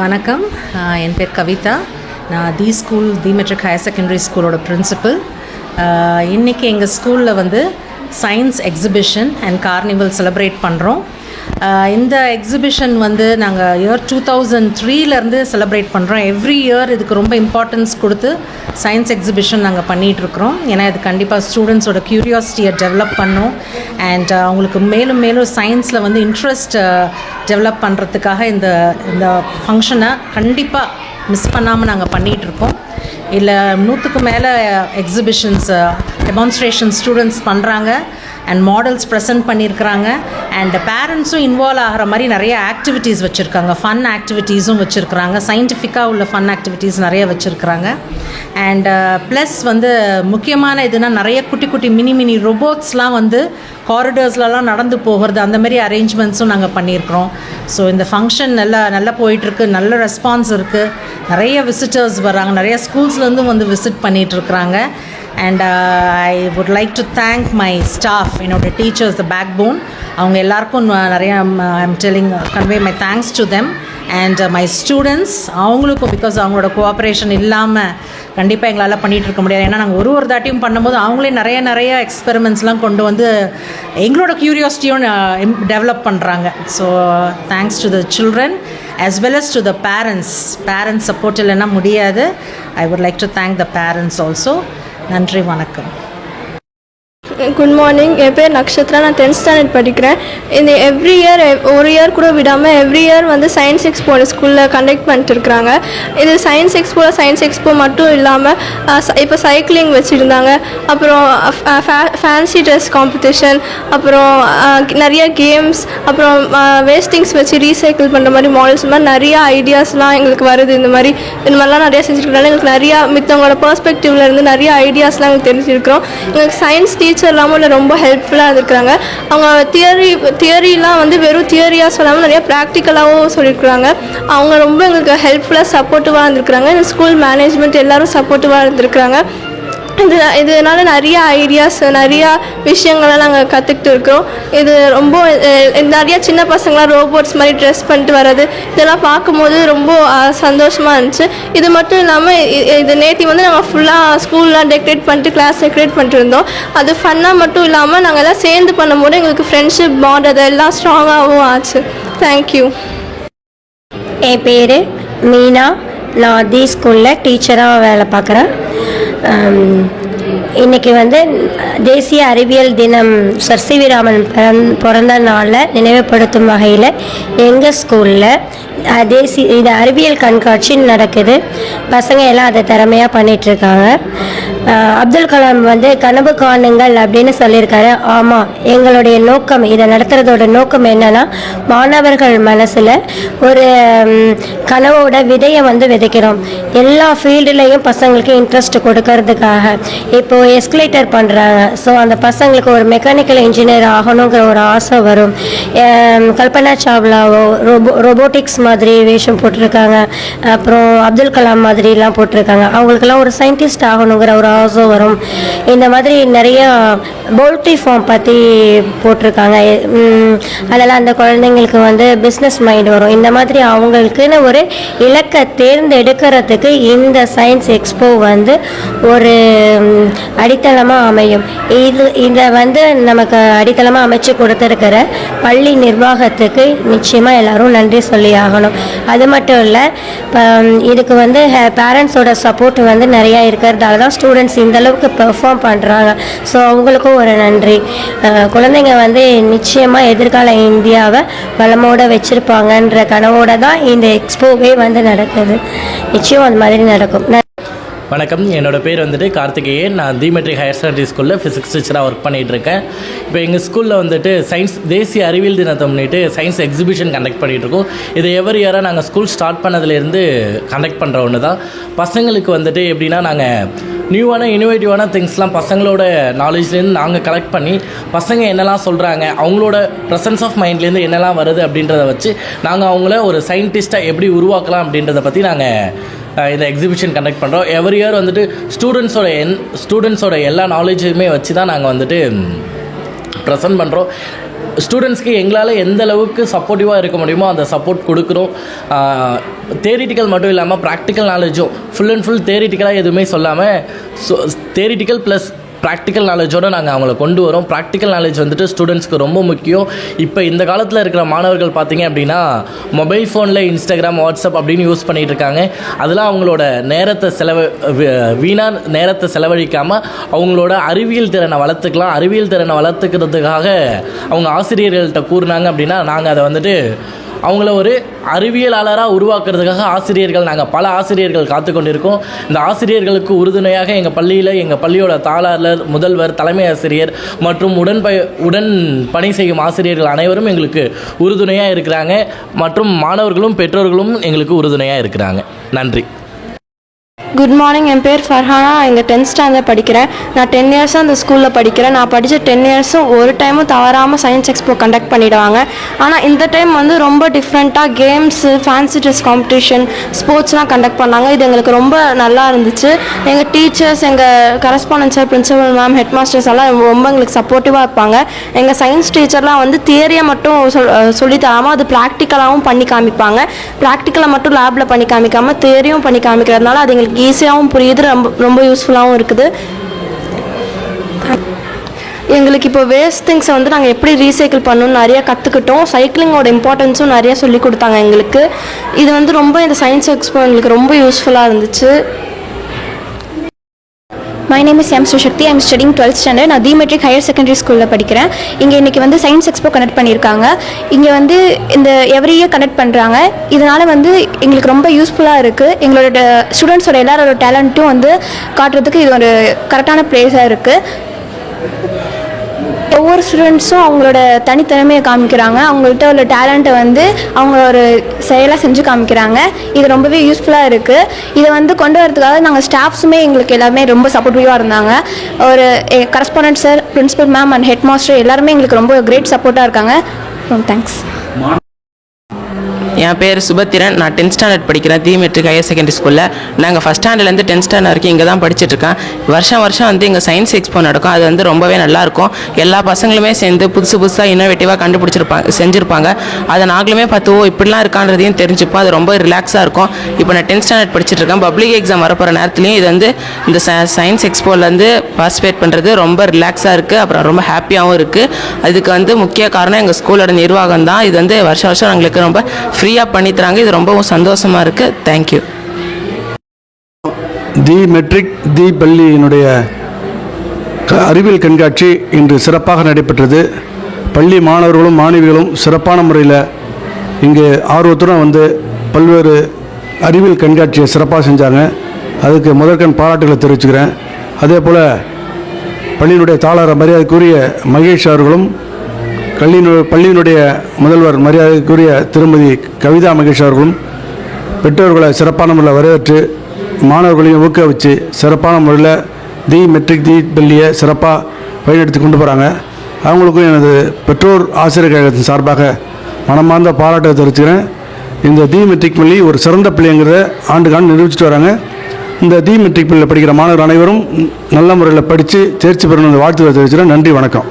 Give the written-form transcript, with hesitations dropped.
வணக்கம். என் பேர் கவிதா. நான் ஸ்கூல் மெட்ரிக் ஹையர் செகண்டரி ஸ்கூலோட பிரின்சிபல். இன்றைக்கி எங்கள் ஸ்கூலில் வந்து science exhibition and carnival celebrate பண்ணுறோம். இந்த எக்ஸிபிஷன் வந்து நாங்கள் இயர் 2003லேருந்து செலிப்ரேட் பண்ணுறோம். எவ்ரி இயர் இதுக்கு ரொம்ப இம்பார்ட்டன்ஸ் கொடுத்து சயின்ஸ் எக்ஸிபிஷன் நாங்கள் பண்ணிகிட்ருக்குறோம். ஏன்னா இது கண்டிப்பாக ஸ்டூடெண்ட்ஸோட க்யூரியாசிட்டியை டெவலப் பண்ணோம் அண்ட் அவங்களுக்கு மேலும் மேலும் சயின்ஸில் வந்து இன்ட்ரெஸ்ட் டெவலப் பண்ணுறதுக்காக இந்த ஃபங்க்ஷனை கண்டிப்பாக மிஸ் பண்ணாமல் நாங்கள் பண்ணிகிட்ருக்கோம். இல்லை 100க்கு மேலே எக்ஸிபிஷன்ஸ் டெமான்ஸ்ட்ரேஷன் ஸ்டூடெண்ட்ஸ் பண்ணுறாங்க அண்ட் மாடல்ஸ் ப்ரெசென்ட் பண்ணியிருக்கிறாங்க. அண்ட் பேரண்ட்ஸும் இன்வால்வ் ஆகிற மாதிரி நிறைய ஆக்டிவிட்டீஸ் வச்சுருக்காங்க. ஃபன் ஆக்டிவிட்டீஸும் வச்சுருக்குறாங்க. சயின்டிஃபிக்காக உள்ள ஃபன் ஆக்டிவிட்டீஸ் நிறைய வச்சுருக்குறாங்க. அண்ட் ப்ளஸ் வந்து முக்கியமான இதுனா நிறைய குட்டி குட்டி மினி ரோபோட்ஸ்லாம் வந்து காரிடர்ஸ்லலாம் நடந்து போகிறது, அந்த மாதிரி அரேஞ்ச்மெண்ட்ஸும் நாங்கள் பண்ணியிருக்கிறோம். ஸோ இந்த ஃபங்க்ஷன் நல்லா போயிட்டுருக்கு. நல்ல ரெஸ்பான்ஸ் இருக்குது. நிறைய விசிட்டர்ஸ் வராங்க. நிறைய ஸ்கூல்ஸ்லேருந்தும் வந்து visit பண்ணிகிட்ருக்குறாங்க. And I would like to thank my staff, the teachers, the backbone. அவங்க எல்லாருக்கும் நிறைய I'm convey my thanks to them and my students. அவங்களுக்கும் பிகாஸ் அவங்களோட கோஆப்ரேஷன் இல்லாமல் கண்டிப்பாக எங்களால் பண்ணிகிட்டு இருக்க முடியாது. ஏன்னா நாங்கள் ஒரு தாட்டியும் பண்ணும்போது அவங்களே நிறைய எக்ஸ்பெரிமெண்ட்ஸ்லாம் கொண்டு வந்து எங்களோட க்யூரியாசிட்டியும் டெவலப் பண்ணுறாங்க. So thanks to the children as well as to the parents support இல்லைன்னா முடியாது. I would like to thank the parents also. நன்றி, வணக்கம். Good morning. என் பேர் நக்ஷத்ரா. நான் 10th ஸ்டாண்டர்ட் படிக்கிறேன். இந்த எவ்ரி இயர் ஒரு இயர் கூட விடாமல் எவ்ரி இயர் வந்து சயின்ஸ் எக்ஸ்போ ஸ்கூலில் கண்டக்ட் பண்ணிட்டு இருக்கிறாங்க. இது சயின்ஸ் எக்ஸ்போ மட்டும் இல்லாமல் இப்போ சைக்கிளிங் வச்சுருந்தாங்க. அப்புறம் ஃபேன்சி ட்ரெஸ் காம்படிஷன், அப்புறம் நிறைய கேம்ஸ், அப்புறம் வேஸ்டிங்ஸ் வச்சு ரீசைக்கிள் பண்ணுற மாதிரி மாடல்ஸ், மாதிரி நிறையா ஐடியாஸ்லாம் எங்களுக்கு வருது. இந்த மாதிரிலாம் நிறையா செஞ்சுருக்கனால எங்களுக்கு நிறையா மித்தவங்களோட பெர்ஸ்பெக்டிவ்ல இருந்து நிறைய ஐடியாஸ்லாம் எங்களுக்கு தெரிஞ்சிருக்கிறோம். எங்களுக்கு சயின்ஸ் டீச்சர் இல்லாமல் ரொம்ப ஹெல்ப்ஃபுல்லாக இருக்கிறாங்க. அவங்க தியரிலாம் வந்து வெறும் தியரியாக சொல்லாமல் நிறையா ப்ராக்டிக்கலாகவும் சொல்லியிருக்கிறாங்க. அவங்க ரொம்ப எங்களுக்கு ஹெல்ப்ஃபுல்லாக சப்போர்ட்டிவாக இருந்திருக்கிறாங்க. இந்த ஸ்கூல் மேனேஜ்மெண்ட் எல்லோரும் சப்போர்ட்டிவாக இருந்திருக்கிறாங்க. இதனால் நிறைய ஐடியாஸ், நிறையா விஷயங்கள்லாம் நாங்கள் கற்றுக்கிட்டு இருக்கிறோம். இது ரொம்ப நிறையா சின்ன பசங்களாம் ரோபோட்ஸ் மாதிரி ட்ரெஸ் பண்ணிட்டு வர்றது, இதெல்லாம் பார்க்கும்போது ரொம்ப சந்தோஷமாக இருந்துச்சு. இது மட்டும் இல்லாமல் இது நேற்று வந்து நாங்கள் ஃபுல்லாக ஸ்கூல்லாம் டெக்கரேட் பண்ணிட்டு கிளாஸ் டெக்கரேட் பண்ணிட்டு இருந்தோம். அது ஃபன்னாக மட்டும் இல்லாமல் நாங்கள் எல்லாம் சேர்ந்து பண்ணும்போது எங்களுக்கு ஃப்ரெண்ட்ஷிப் பாண்ட் அதெல்லாம் ஸ்ட்ராங்காகவும் ஆச்சு. தேங்க்யூ. என் பேர் மீனா. நான் ஸ்கூலில் டீச்சராக வேலை பார்க்குறேன். இன்றைக்கி வந்து தேசிய அறிவியல் தினம் சர் சி வி ராமன் பிறந்த நாளில் நினைவுபடுத்தும் வகையில் எங்கள் ஸ்கூலில் இது அறிவியல் கண்காட்சி நடக்குது. பசங்க எல்லாம் அதை திறமையாக பண்ணிகிட்ருக்காங்க. அப்துல் கலாம் வந்து கனவு காணுங்கள் அப்படின்னு சொல்லியிருக்காரு. ஆமாம், எங்களுடைய நோக்கம், இதை நடத்துகிறதோட நோக்கம் என்னென்னா மாணவர்கள் மனசில் ஒரு கனவோட விதையை வந்து விதைக்கிறோம். எல்லா ஃபீல்டுலேயும் பசங்களுக்கு இன்ட்ரெஸ்ட் கொடுக்கறதுக்காக இப்போது எஸ்கலேட்டர் பண்ணுறாங்க. ஸோ அந்த பசங்களுக்கு ஒரு மெக்கானிக்கல் இன்ஜினியர் ஆகணுங்கிற ஒரு ஆசை வரும். கல்பனா சாவ்லாவோ ரோபோட்டிக்ஸ் மாதிரி வேஷம் போட்டிருக்காங்க. அப்புறம் அப்துல் கலாம் மாதிரிலாம் போட்டிருக்காங்க. அவங்களுக்கெல்லாம் ஒரு சயின்டிஸ்ட் ஆகணுங்கிற ஒரு ஆசை வரும். இந்த மாதிரி நிறைய போல்ட்ரி ஃபார்ம் பற்றி போட்டிருக்காங்க. அதெல்லாம் அந்த குழந்தைங்களுக்கு வந்து பிஸ்னஸ் மைண்ட் வரும். இந்த மாதிரி அவங்களுக்குன்னு ஒரு இலக்கை தேர்ந்தெடுக்கிறதுக்கு இந்த சயின்ஸ் எக்ஸ்போ வந்து ஒரு அடித்தளமாக அமையும். இதை வந்து நமக்கு அடித்தளமாக அமைச்சு கொடுத்துருக்கிற பள்ளி நிர்வாகத்துக்கு நிச்சயமாக எல்லோரும் நன்றி சொல்லி ஆகணும். அது மட்டும் இல்லை, இதுக்கு வந்து பேரண்ட்ஸோட சப்போர்ட் வந்து நிறையா இருக்கிறதால தான் ஸ்டூடெண்ட்ஸ் இந்தளவுக்கு பெர்ஃபார்ம் பண்ணுறாங்க. ஸோ அவங்களுக்கும் ஒரு நன்றி. குழந்தைங்க வந்து நிச்சயமாக எதிர்கால இந்தியாவை வளமோடு வச்சுருப்பாங்கன்ற கனவோடு தான் இந்த எக்ஸ்போவே வந்து நடக்குது. நிச்சயம் அது மாதிரி நடக்கும். வணக்கம். என்னோடய பேர் வந்துட்டு கார்த்திகேயன். நான் மெட்ரிக் ஹையர் செகண்டரி ஸ்கூலில் ஃபிசிக்ஸ் டீச்சராக ஒர்க் பண்ணிகிட்ருக்கேன். இப்போ எங்கள் ஸ்கூலில் வந்துட்டு தேசிய அறிவியல் தினத்தை முன்னிட்டு சயின்ஸ் எக்ஸிபிஷன் கண்டக்ட் பண்ணிகிட்ருக்கோம். இது எவ்ரி இயராக நாங்கள் ஸ்கூல் ஸ்டார்ட் பண்ணதுலேருந்து கண்டக்ட் பண்ணுற ஒன்று தான். பசங்களுக்கு வந்துட்டு எப்படின்னா, நாங்கள் நியூவான இனோவேட்டிவான திங்ஸ்லாம் பசங்களோட நாலேஜ்லேருந்து நாங்கள் கலெக்ட் பண்ணி பசங்க என்னெல்லாம் சொல்கிறாங்க, அவங்களோட ப்ரெசன்ஸ் ஆஃப் மைண்ட்லேருந்து என்னெல்லாம் வருது அப்படின்றத வச்சு நாங்கள் அவங்கள ஒரு சயின்டிஸ்ட்டாக எப்படி உருவாக்கலாம் அப்படின்றத பற்றி நாங்கள் இந்த எக்ஸிபிஷன் கண்டக்ட் பண்ணுறோம். எவ்ரி இயர் வந்துட்டு ஸ்டூடெண்ட்ஸோட எல்லா நாலேஜுமே வச்சு தான் நாங்கள் வந்துட்டு ப்ரெசென்ட் பண்ணுறோம். ஸ்டூடெண்ட்ஸ்க்கு எங்களால் எந்த அளவுக்கு சப்போர்ட்டிவாக இருக்க முடியுமோ அந்த சப்போர்ட் கொடுக்குறோம். தேரிட்டிக்கல் மட்டும் இல்லாமல் ப்ராக்டிக்கல் நாலேஜும் ஃபுல் அண்ட் ஃபுல் தேரிட்டிக்கலாக எதுவுமே சொல்லாமல் தேரிட்டிக்கல் ப்ளஸ் ப்ராக்டிக்கல் நாலேஜோடு நாங்கள் அவங்கள கொண்டு வரோம். ப்ராக்டிக்கல் நாலேஜ் வந்துட்டு ஸ்டூடெண்ட்ஸ்க்கு ரொம்ப முக்கியம். இப்போ இந்த காலத்தில் இருக்கிற மாணவர்கள் பார்த்திங்க அப்படின்னா மொபைல் ஃபோனில் இன்ஸ்டாகிராம், வாட்ஸ்அப் அப்படின்னு யூஸ் பண்ணிகிட்டு இருக்காங்க. அதெல்லாம் அவங்களோட வீணாக நேரத்தை செலவழிக்காமல் அவங்களோட அறிவியல் திறனை வளர்த்துக்கலாம். அறிவியல் திறனை வளர்த்துக்கிறதுக்காக அவங்க ஆசிரியர்கள்ட்ட கூறினாங்க அப்படின்னா நாங்கள் அதை வந்துட்டு அவங்கள ஒரு அறிவியலாளராக உருவாக்குறதுக்காக நாங்கள் பல ஆசிரியர்கள் காத்து கொண்டிருக்கோம். இந்த ஆசிரியர்களுக்கு உறுதுணையாக எங்கள் பள்ளியில் எங்கள் பள்ளியோட தாளாளர், முதல்வர், தலைமை ஆசிரியர் மற்றும் உடன் பணி செய்யும் ஆசிரியர்கள் அனைவரும் எங்களுக்கு உறுதுணையாக இருக்கிறாங்க. மற்றும் மாணவர்களும் பெற்றோர்களும் எங்களுக்கு உறுதுணையாக இருக்கிறாங்க. நன்றி. Good morning. என் பேர் ஃபர்ஹானா. இங்கே 10th ஸ்டாண்டர்ட் படிக்கிறேன். நான் 10 இயர்ஸாக அந்த ஸ்கூலில் படிக்கிறேன். நான் படித்த 10 இயர்ஸும் ஒரு டைமும் தவறாமல் சயின்ஸ் எக்ஸ்போ கண்டக்ட் பண்ணிவிடுவாங்க. ஆனால் இந்த டைம் வந்து ரொம்ப டிஃப்ரெண்ட்டாக கேம்ஸு, ஃபேன்சி ட்ரெஸ் காம்படிஷன், ஸ்போர்ட்ஸ்லாம் கண்டக்ட் பண்ணாங்க. இது எங்களுக்கு ரொம்ப நல்லா இருந்துச்சு. எங்கள் டீச்சர்ஸ், எங்கள் correspondent sir, principal ma'am, head masters எல்லாம் ரொம்ப எங்களுக்கு சப்போர்ட்டிவாக இருப்பாங்க. எங்கள் சயின்ஸ் டீச்சர்லாம் வந்து தியரியை மட்டும் சொல்லி தராமல் அது ப்ராக்டிக்கலாகவும் பண்ணி காமிப்பாங்க. ப்ராக்டிக்கலை மட்டும் லேபில் பண்ணி காமிக்காமல் தியரியும் பண்ணி காமிக்கிறதுனால அது எங்களுக்கு ஈஸியாகவும் புரியுது, ரொம்ப யூஸ்ஃபுல்லாகவும் இருக்குது. எங்களுக்கு இப்போ வேஸ்ட் திங்ஸை வந்து நாங்கள் எப்படி ரீசைக்கிள் பண்ணணும்னு நிறையா கற்றுக்கிட்டோம். சைக்கிளிங்கோட இம்பார்ட்டன்ஸும் நிறையா சொல்லி கொடுத்தாங்க எங்களுக்கு. இது வந்து ரொம்ப இந்த சயின்ஸ் எக்ஸ்போ எங்களுக்கு ரொம்ப யூஸ்ஃபுல்லாக இருந்துச்சு. My name is M. Sushakti. I am studying 12th standard. நான் தீமெட்ரிக் ஹையர் செகண்டரி ஸ்கூலில் படிக்கிறேன். இங்கே இன்றைக்கி வந்து சயின்ஸ் எக்ஸ்போ கண்டக்ட் பண்ணியிருக்காங்க. இங்கே வந்து இந்த எவ்ரி இயர் கண்டக்ட் பண்ணுறாங்க. இதனால் வந்து எங்களுக்கு ரொம்ப யூஸ்ஃபுல்லாக இருக்குது. எங்களோட ஸ்டூடெண்ட்ஸோட எல்லாரோட டேலண்ட்டும் வந்து காட்டுறதுக்கு இது ஒரு கரெக்டான பிளேஸாக இருக்குது. ஒவ்வொரு ஸ்டூடெண்ட்ஸும் அவங்களோட தனித்திறமையை காமிக்கிறாங்க. அவங்கள்ட்ட உள்ள டேலண்ட்டை வந்து அவங்க ஒரு செயலாக செஞ்சு காமிக்கிறாங்க. இது ரொம்பவே யூஸ்ஃபுல்லாக இருக்குது. இதை வந்து கொண்டு வரதுக்காக நாங்கள் ஸ்டாஃப்ஸுமே எங்களுக்கு எல்லாமே ரொம்ப சப்போர்ட்டிவாக இருந்தாங்க. ஒரு correspondent sir, principal ma'am and head master எல்லாருமே எங்களுக்கு ரொம்ப கிரேட் சப்போர்ட்டாக இருக்காங்க. ரொம்ப தேங்க்ஸ். என் பேர் சுபத்திரன். நான் 10th ஸ்டாண்டர்ட் படிக்கிறேன் தீமெட்ரிக் ஹையர் செகண்டரி ஸ்கூலில். நாங்கள் ஃபஸ்ட் ஸ்டாண்டர்ட்லேருந்து 10th ஸ்டாண்டர்ட் வரைக்கும் இங்கே தான் படிச்சுட்ருக்கேன். வருஷம் வந்து எங்கள் சயின்ஸ் எக்ஸ்போ நடக்கும். அது வந்து ரொம்பவே நல்லாயிருக்கும். எல்லா பசங்களுமே சேர்ந்து புதுசாக இன்னோவேட்டிவாக செஞ்சுருப்பாங்க. அதை நாங்களுமே பார்த்து இப்படிலாம் இருக்கான்றதையும் தெரிஞ்சுப்போம். அது ரொம்ப ரிலாக்ஸாக இருக்கும். இப்போ நான் 10th ஸ்டாண்டர்ட் படிச்சுட்ருக்கேன். பப்ளிக் எக்ஸாம் வரப்போகிற நேரத்துலையும் இது வந்து இந்த சயின்ஸ் எக்ஸ்போலேருந்து பார்ட்டிசிபேட் பண்ணுறது ரொம்ப ரிலாக்ஸாக இருக்குது. அப்புறம் ரொம்ப ஹாப்பியாகவும் இருக்குது. அதுக்கு வந்து முக்கிய காரணம் எங்கள் ஸ்கூலோட நிர்வாகம் தான். இது வந்து வருஷம் எங்களுக்கு ரொம்ப ஃப்ரீயாக பண்ணித்தராங்க. இது ரொம்பவும் சந்தோஷமாக இருக்குது. தேங்க்யூ. தி மெட்ரிக் தி பள்ளியினுடைய அறிவியல் கண்காட்சி இன்று சிறப்பாக நடைபெற்றது. பள்ளி மாணவர்களும் மாணவிகளும் சிறப்பான முறையில் இங்கே ஆர்வத்துடன் வந்து பல்வேறு அறிவியல் கண்காட்சியை சிறப்பாக செஞ்சாங்க. அதுக்கு முதற்கண் பாராட்டுகளை தெரிவிச்சுக்கிறேன். அதே போல் பள்ளியினுடைய தாளர் மரியாதைக்குரிய மகேஷ் அவர்களும் பள்ளியினுடைய முதல்வர் மரியாதைக்குரிய திருமதி கவிதா மகேஷ் அவர்களும் பெற்றோர்களை சிறப்பான முறையில் வரவேற்று மாணவர்களையும் ஊக்குவிச்சு சிறப்பான முறையில் தி மெட்ரிக் தி பள்ளியை சிறப்பாக வழிநடத்தி கொண்டு போகிறாங்க. அவங்களுக்கும் எனது பெற்றோர் ஆசிரியர் கழகத்தின் சார்பாக மனமார்ந்த பாராட்டை தெரிவிச்சுக்கிறேன். இந்த தி மெட்ரிக் பள்ளி ஒரு சிறந்த பள்ளிங்கிறத ஆண்டுக்காண்டு நிரூபிச்சுட்டு வராங்க. இந்த தி மெட்ரிக் பள்ளியில் படிக்கிற மாணவர்கள் அனைவரும் நல்ல முறையில் படித்து தேர்ச்சி பெறணும் வாழ்த்துக்களை தெரிவிச்சுக்கிறேன். நன்றி, வணக்கம்.